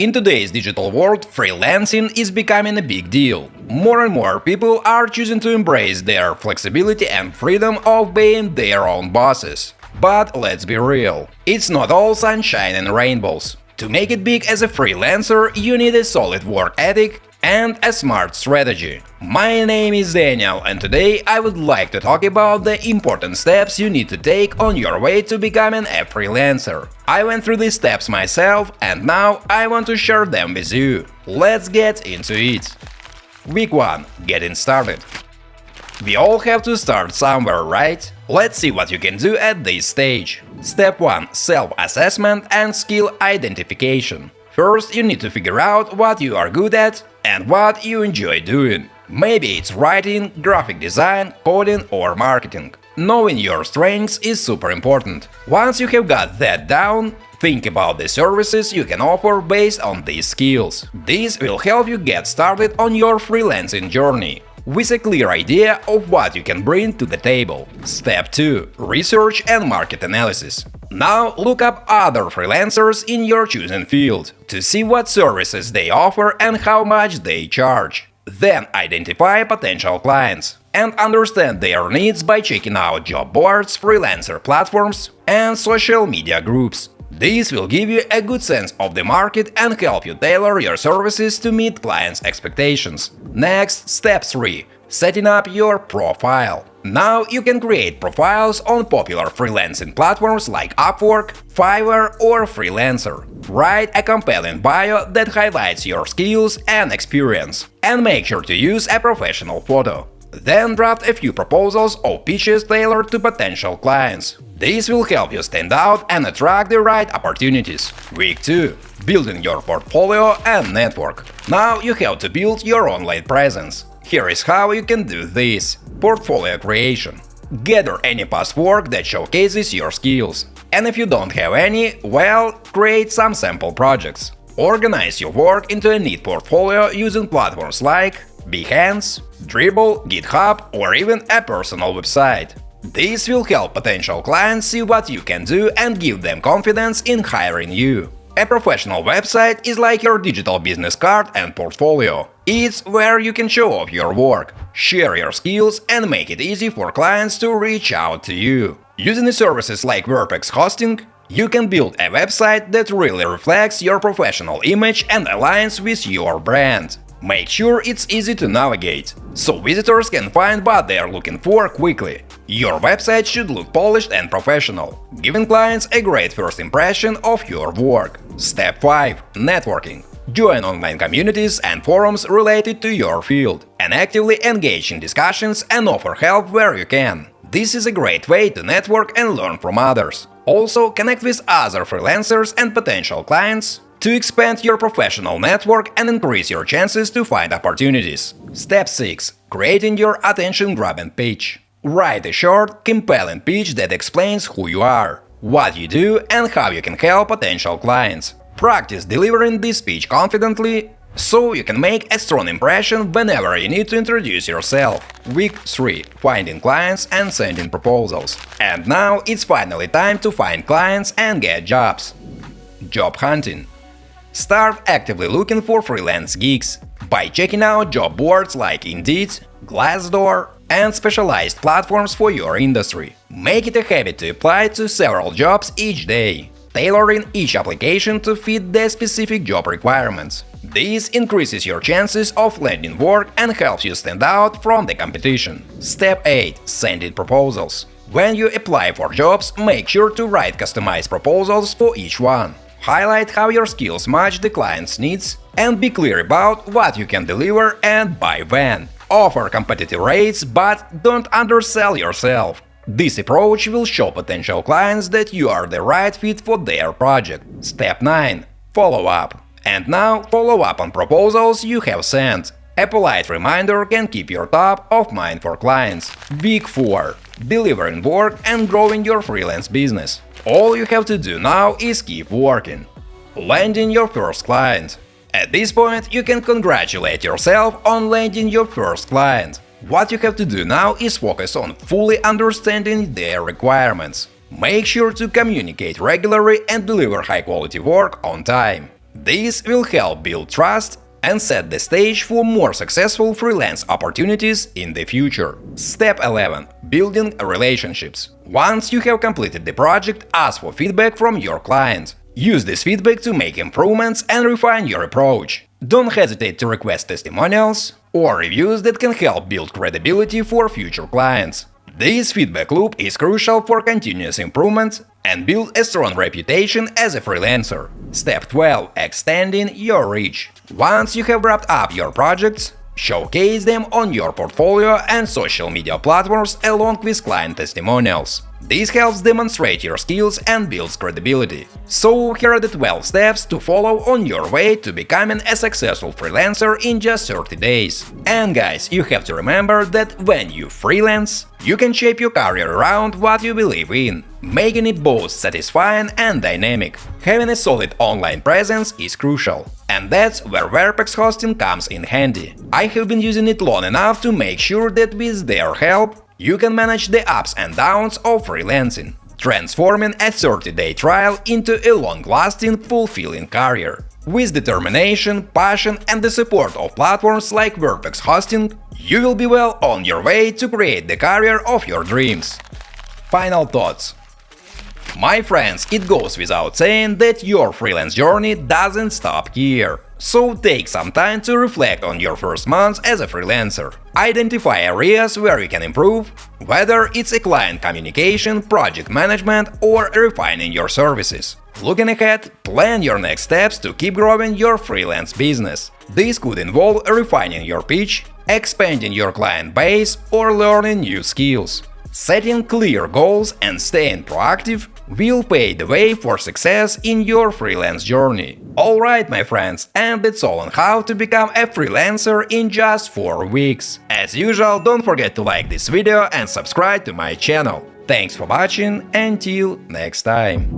In today's digital world, freelancing is becoming a big deal. More and more people are choosing to embrace their flexibility and freedom of being their own bosses. But let's be real, it's not all sunshine and rainbows. To make it big as a freelancer, you need a solid work ethic and a smart strategy. My name is Daniel, and today I would like to talk about the important steps you need to take on your way to becoming a freelancer. I went through these steps myself, and now I want to share them with you. Let's get into it. Week 1. Getting started. We all have to start somewhere, right? Let's see what you can do at this stage. Step 1. Self-assessment and skill identification. First, you need to figure out what you are good at and what you enjoy doing. Maybe it's writing, graphic design, coding or marketing. Knowing your strengths is super important. Once you have got that down, think about the services you can offer based on these skills. This will help you get started on your freelancing journey with a clear idea of what you can bring to the table. Step 2. Research and market analysis. Now look up other freelancers in your chosen field to see what services they offer and how much they charge. Then identify potential clients and understand their needs by checking out job boards, freelancer platforms, and social media groups. This will give you a good sense of the market and help you tailor your services to meet clients' expectations. Next, step 3. Setting up your profile. Now you can create profiles on popular freelancing platforms like Upwork, Fiverr or Freelancer. Write a compelling bio that highlights your skills and experience, and make sure to use a professional photo. Then draft a few proposals or pitches tailored to potential clients. This will help you stand out and attract the right opportunities. Week 2. Building your portfolio and network. Now you have to build your online presence. Here is how you can do this. Portfolio creation. Gather any past work that showcases your skills. And if you don't have any, well, create some sample projects. Organize your work into a neat portfolio using platforms like Behance, Dribbble, GitHub, or even a personal website. This will help potential clients see what you can do and give them confidence in hiring you. A professional website is like your digital business card and portfolio. It's where you can show off your work, share your skills, and make it easy for clients to reach out to you. Using the services like Verpex hosting, you can build a website that really reflects your professional image and aligns with your brand. Make sure it's easy to navigate, so visitors can find what they are looking for quickly. Your website should look polished and professional, giving clients a great first impression of your work. Step 5. Networking. Join online communities and forums related to your field, and actively engage in discussions and offer help where you can. This is a great way to network and learn from others. Also, connect with other freelancers and potential clients to expand your professional network and increase your chances to find opportunities. Step 6. Creating your attention-grabbing pitch. Write a short, compelling pitch that explains who you are, what you do, and how you can help potential clients. Practice delivering this speech confidently, so you can make a strong impression whenever you need to introduce yourself. Week 3. Finding clients and sending proposals. And now it's finally time to find clients and get jobs. Job hunting. Start actively looking for freelance gigs by checking out job boards like Indeed, Glassdoor, and specialized platforms for your industry. Make it a habit to apply to several jobs each day, tailoring each application to fit the specific job requirements. This increases your chances of landing work and helps you stand out from the competition. Step 8. Sending proposals. When you apply for jobs, make sure to write customized proposals for each one. Highlight how your skills match the client's needs, and be clear about what you can deliver and by when. Offer competitive rates, but don't undersell yourself. This approach will show potential clients that you are the right fit for their project. Step 9. Follow up. And now follow up on proposals you have sent. A polite reminder can keep you top of mind for clients. Week 4. Delivering work and growing your freelance business. All you have to do now is keep working. Landing your first client. At this point, you can congratulate yourself on landing your first client. What you have to do now is focus on fully understanding their requirements. Make sure to communicate regularly and deliver high-quality work on time. This will help build trust and set the stage for more successful freelance opportunities in the future. Step 11. Building relationships. Once you have completed the project, ask for feedback from your client. Use this feedback to make improvements and refine your approach. Don't hesitate to request testimonials or reviews that can help build credibility for future clients. This feedback loop is crucial for continuous improvement and build a strong reputation as a freelancer. Step 12. Extending your reach. Once you have wrapped up your projects, showcase them on your portfolio and social media platforms along with client testimonials. This helps demonstrate your skills and builds credibility. So here are the 12 steps to follow on your way to becoming a successful freelancer in just 30 days. And guys, you have to remember that when you freelance, you can shape your career around what you believe in, making it both satisfying and dynamic. Having a solid online presence is crucial. And that's where Verpex hosting comes in handy. I have been using it long enough to make sure that with their help, you can manage the ups and downs of freelancing, transforming a 30-day trial into a long-lasting, fulfilling career. With determination, passion, and the support of platforms like Verpex Hosting, you will be well on your way to create the career of your dreams. Final thoughts. My friends, it goes without saying that your freelance journey doesn't stop here. So take some time to reflect on your first months as a freelancer. Identify areas where you can improve, whether it's a client communication, project management, or refining your services. Looking ahead, plan your next steps to keep growing your freelance business. This could involve refining your pitch, expanding your client base, or learning new skills. Setting clear goals and staying proactive will pave the way for success in your freelance journey. Alright, my friends, and that's all on how to become a freelancer in just 4 weeks. As usual, don't forget to like this video and subscribe to my channel. Thanks for watching, until next time.